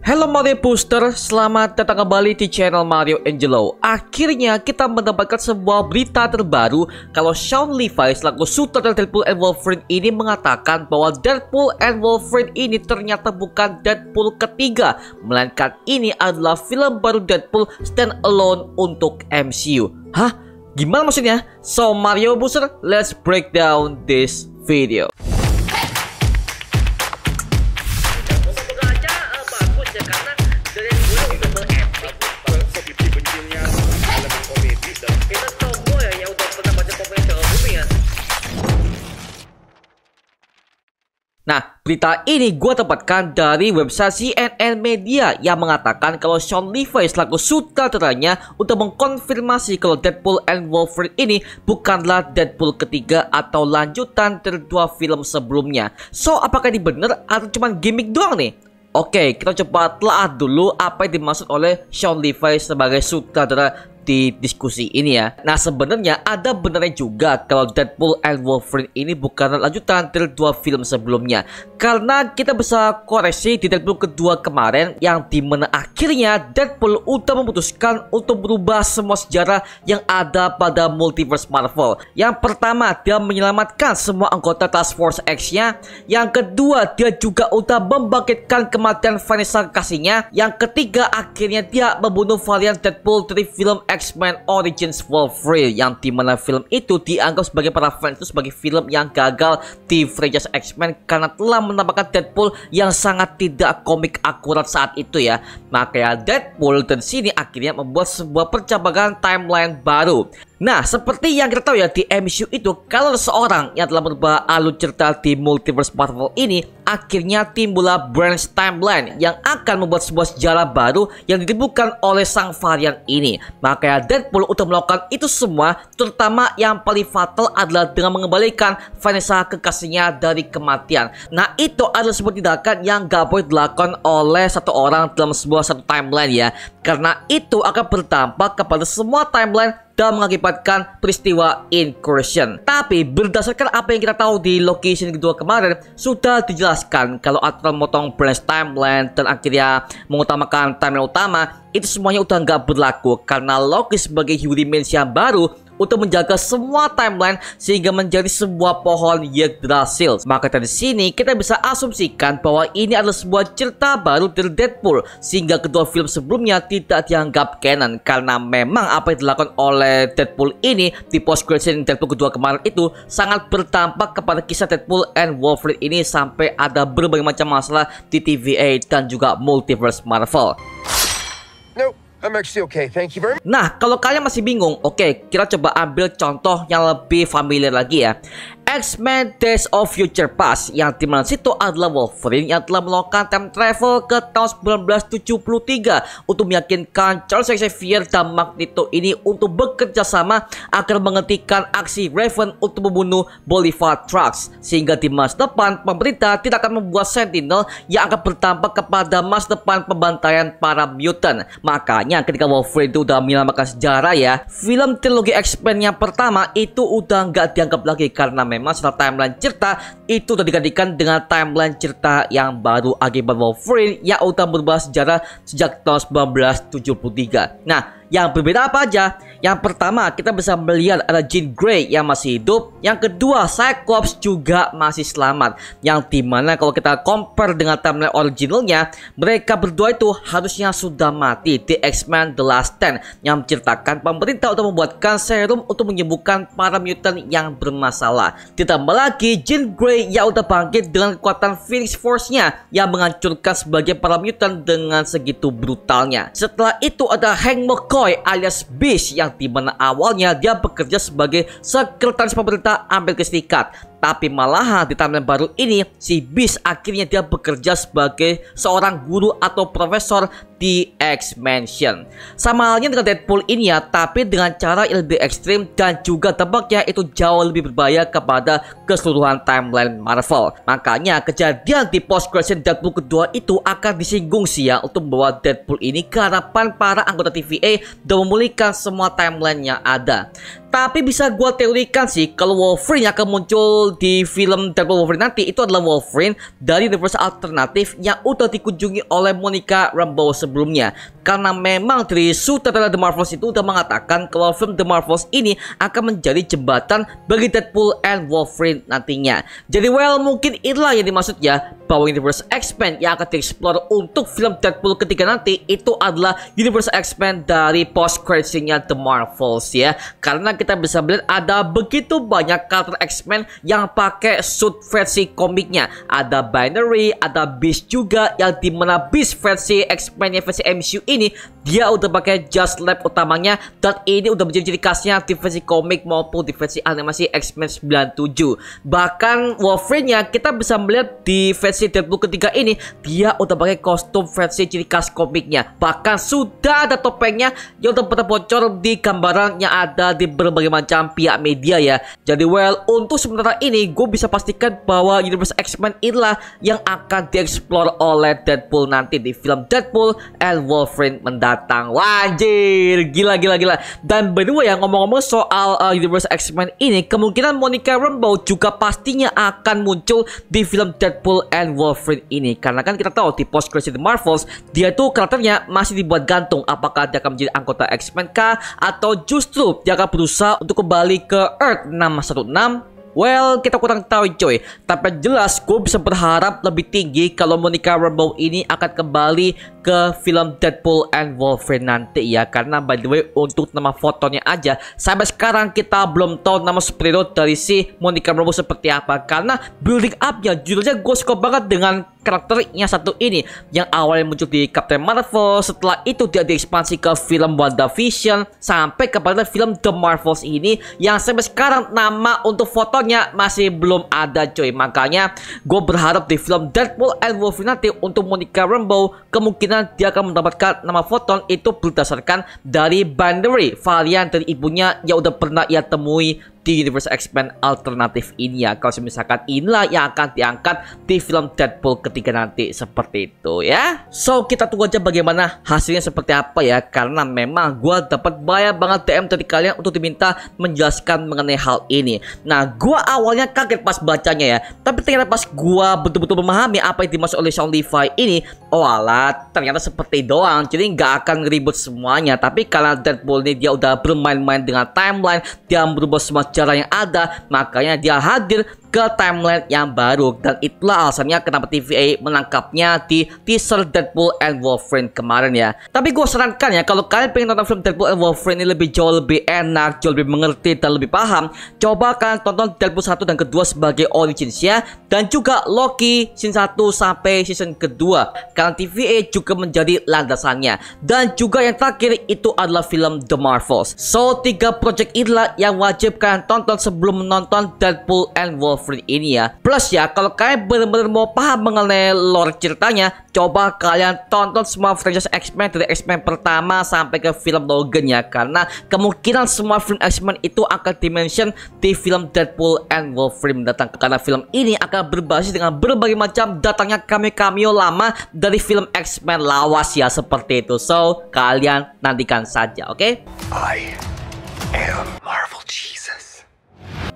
Halo Mario Booster, selamat datang kembali di channel Mario Angelo. Akhirnya kita mendapatkan sebuah berita terbaru kalau Sean Levy selaku sutradara Deadpool and Wolverine ini mengatakan bahwa Deadpool and Wolverine ini ternyata bukan Deadpool ketiga, melainkan ini adalah film baru Deadpool standalone untuk MCU. Hah? Gimana maksudnya? So Mario Booster, let's break down this video. Nah, berita ini gue dapatkan dari website CNN Media yang mengatakan kalau Sean Levy selaku sutradaranya untuk mengkonfirmasi kalau Deadpool and Wolverine ini bukanlah Deadpool ketiga atau lanjutan dari dua film sebelumnya. So, apakah ini benar atau cuma gimmick doang nih? Oke, kita coba telah dulu apa yang dimaksud oleh Sean Levy sebagai sutradara di diskusi ini ya. Nah, sebenarnya ada benarnya juga kalau Deadpool and Wolverine ini bukan lanjutan dari dua film sebelumnya, karena kita bisa koreksi di Deadpool kedua kemarin yang dimana akhirnya Deadpool udah memutuskan untuk berubah semua sejarah yang ada pada multiverse Marvel. Yang pertama, dia menyelamatkan semua anggota Task Force X-nya. Yang kedua, dia juga udah membangkitkan kematian Vanessa kasihnya. Yang ketiga, akhirnya dia membunuh varian Deadpool dari film X-Men Origins Wolverine, yang dimana film itu dianggap sebagai para fans itu sebagai film yang gagal di franchise X-Men karena telah menampakkan Deadpool yang sangat tidak komik akurat saat itu ya. Makanya Deadpool dan sini akhirnya membuat sebuah percampuran timeline baru. Nah, seperti yang kita tahu ya, di MCU itu kalau seseorang yang telah merubah alur cerita di multiverse Marvel ini, akhirnya timbullah branch timeline yang akan membuat sebuah sejarah baru yang ditimbulkan oleh sang varian ini. Makanya Deadpool untuk melakukan itu semua, terutama yang paling fatal adalah dengan mengembalikan Vanessa kekasihnya dari kematian. Nah, itu adalah sebuah tindakan yang gak boleh dilakukan oleh satu orang dalam satu timeline ya, karena itu akan berdampak kepada semua timeline dan mengakibatkan peristiwa incursion. Tapi berdasarkan apa yang kita tahu di location kedua kemarin, sudah dijelaskan kalau aturan memotong branch timeline dan akhirnya mengutamakan timeline utama itu semuanya udah nggak berlaku, karena Loki sebagai Hugh yang baru untuk menjaga semua timeline sehingga menjadi sebuah pohon Yggdrasil. Maka dari sini kita bisa asumsikan bahwa ini adalah sebuah cerita baru dari Deadpool, sehingga kedua film sebelumnya tidak dianggap canon, karena memang apa yang dilakukan oleh Deadpool ini di post credit scene Deadpool kedua kemarin itu sangat berdampak kepada kisah Deadpool and Wolverine ini sampai ada berbagai macam masalah di TVA dan juga multiverse Marvel. I'm actually okay, thank you very much. Nah, kalau kalian masih bingung, oke, kita coba ambil contoh yang lebih familiar lagi ya. X-Men Days of Future Past, yang dimana situ adalah Wolverine yang telah melakukan time travel ke tahun 1973 untuk meyakinkan Charles Xavier dan Magneto ini untuk bekerja sama agar menghentikan aksi Raven untuk membunuh Bolivar Trax, sehingga di masa depan pemerintah tidak akan membuat Sentinel yang akan berdampak kepada masa depan pembantaian para mutant. Makanya ketika Wolverine itu udah menyelamatkan sejarah ya, film trilogi X-Men yang pertama itu udah nggak dianggap lagi, karena memang setelah timeline cerita itu udah digantikan dengan timeline cerita yang baru akibat Wolverine yang udah berubah sejarah sejak tahun 1973. Nah, yang berbeda apa aja? Yang pertama, kita bisa melihat ada Jean Grey yang masih hidup. Yang kedua, Cyclops juga masih selamat. Yang dimana kalau kita compare dengan timeline originalnya, mereka berdua itu harusnya sudah mati di X-Men The Last Stand, yang menceritakan pemerintah untuk membuatkan serum untuk menyembuhkan para mutant yang bermasalah. Ditambah lagi Jean Grey yang udah bangkit dengan kekuatan Phoenix Force-nya yang menghancurkan sebagian para mutant dengan segitu brutalnya. Setelah itu ada Hank McCoy alias Beast, yang dimana awalnya dia bekerja sebagai sekretaris pemerintah Amerika Serikat, tapi malahan di timeline baru ini si Beast akhirnya dia bekerja sebagai seorang guru atau profesor di X-Mansion. Sama halnya dengan Deadpool ini ya, tapi dengan cara yang lebih ekstrim dan juga tampaknya itu jauh lebih berbahaya kepada keseluruhan timeline Marvel. Makanya kejadian di post credit Deadpool kedua itu akan disinggung sih ya, untuk membawa Deadpool ini ke hadapan para anggota TVA dan memulihkan semua timeline yang ada. Tapi bisa gue teorikan sih kalau Wolverine yang akan muncul di film Deadpool Wolverine nanti itu adalah Wolverine dari universe alternatif yang udah dikunjungi oleh Monica Rambeau sebelumnya. Karena memang dari sutradara The Marvels itu udah mengatakan kalau film The Marvels ini akan menjadi jembatan bagi Deadpool and Wolverine nantinya. Jadi mungkin inilah yang dimaksud ya, bahwa Universe X-Men yang akan dieksplor untuk film Deadpool ketiga nanti itu adalah Universe X-Men dari post-credit scene-nya The Marvels ya. Karena kita bisa melihat ada begitu banyak karakter X-Men yang pakai suit versi komiknya. Ada Binary, ada Beast juga, yang dimana Beast versi X-Men yang versi MCU ini dia udah pakai Just Lab utamanya, dan ini udah menjadi ciri khasnya di versi komik maupun di versi animasi X-Men 97. Bahkan Wolverine-nya kita bisa melihat di versi Deadpool ketiga ini dia udah pakai kostum versi ciri khas komiknya. Bahkan sudah ada topengnya yang udah pernah bocor di gambaran yang ada di berbagai macam pihak media ya. Jadi untuk sementara ini gue bisa pastikan bahwa Universe X-Men inilah yang akan dieksplor oleh Deadpool nanti di film Deadpool and Wolverine mendatang. Wajir, gila. Dan by the way ya, ngomong-ngomong soal Universe X-Men ini, kemungkinan Monica Rambeau juga pastinya akan muncul di film Deadpool and Wolverine ini. Karena kan kita tahu di post credit The Marvels dia tuh karakternya masih dibuat gantung, apakah dia akan menjadi anggota X-Men kah atau justru dia akan berusaha untuk kembali ke Earth 616. Kita kurang tahu coy. Tapi jelas gue bisa berharap lebih tinggi kalau Monica Rambeau ini akan kembali ke film Deadpool and Wolverine nanti ya. Karena by the way untuk nama fotonya aja sampai sekarang kita belum tahu nama superhero dari si Monica Rambeau seperti apa. Karena building up-nya jujurnya gue suka banget dengan karakternya satu ini, yang awalnya muncul di Captain Marvel, setelah itu dia diekspansi ke film WandaVision sampai kepada film The Marvels ini yang sampai sekarang nama untuk fotonya masih belum ada coy. Makanya gue berharap di film Deadpool and Wolverine nanti untuk Monica Rambeau kemungkinan dia akan mendapatkan nama foton itu berdasarkan dari Binary, varian dari ibunya yang udah pernah ia temui di Universe X-Men alternatif ini ya. Kalau misalkan inilah yang akan diangkat di film Deadpool ketiga nanti seperti itu ya. So kita tunggu aja bagaimana hasilnya seperti apa ya. Karena memang gue dapat banyak banget DM dari kalian untuk diminta menjelaskan mengenai hal ini. Nah gue awalnya kaget pas bacanya ya, tapi ternyata pas gue betul-betul memahami apa yang dimaksud oleh Sean Levi ini, oh alat ternyata seperti doang. Jadi nggak akan ngeribut semuanya. Tapi karena Deadpool ini dia udah bermain-main dengan timeline, dia berubah semua cara yang ada, makanya dia hadir ke timeline yang baru. Dan itulah alasannya kenapa TVA menangkapnya di teaser Deadpool and Wolverine kemarin ya. Tapi gue sarankan ya, kalau kalian pengen nonton film Deadpool and Wolverine ini lebih jauh lebih enak, jauh lebih mengerti dan lebih paham, coba kalian tonton Deadpool 1 dan kedua sebagai origins ya, dan juga Loki season 1 sampai season kedua karena TVA juga menjadi landasannya. Dan juga yang terakhir itu adalah film The Marvels. So 3 project inilah yang wajib kalian tonton sebelum menonton Deadpool and Wolverine ini ya. Plus ya, kalau kalian benar-benar mau paham mengenai lore ceritanya, coba kalian tonton semua franchise X-Men dari X-Men pertama sampai ke film Logan ya. Karena kemungkinan semua film X-Men itu akan dimention di film Deadpool and Wolverine mendatang. Karena film ini akan berbasis dengan berbagai macam datangnya cameo-cameo lama dari film X-Men lawas ya, seperti itu. So kalian nantikan saja, oke? I am Marvel Jesus.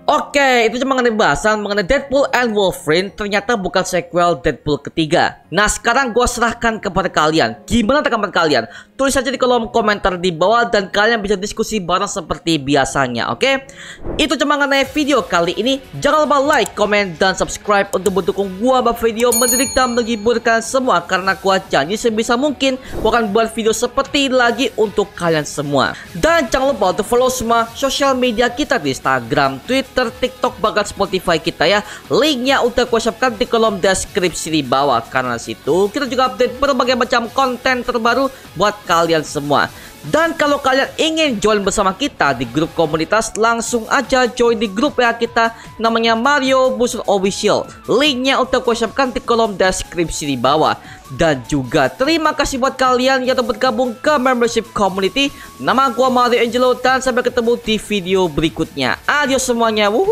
Oke, itu cuma mengenai bahasan mengenai Deadpool and Wolverine. Ternyata bukan sequel Deadpool ketiga. Nah, sekarang gue serahkan kepada kalian. Gimana tanggapan kalian? Tulis saja di kolom komentar di bawah dan kalian bisa diskusi bareng seperti biasanya, oke? Itu cuma mengenai video kali ini. Jangan lupa like, comment, dan subscribe untuk mendukung gue buat video mendidik dan menghiburkan semua. Karena gue janji sebisa mungkin gue akan buat video seperti ini lagi untuk kalian semua. Dan jangan lupa untuk follow semua sosial media kita di Instagram, Twitter, TikTok, bahkan Spotify kita ya. Linknya udah gue siapkan di kolom deskripsi di bawah. Karena situ kita juga update berbagai macam konten terbaru buat kalian semua. Dan kalau kalian ingin join bersama kita di grup komunitas, langsung aja join di grup ya kita, namanya Mario Busur Official. Linknya udah gue siapkan di kolom deskripsi di bawah. Dan juga terima kasih buat kalian yang telah bergabung ke membership community. Nama gue Mario Angelo dan sampai ketemu di video berikutnya. Adios semuanya. Wuhuu.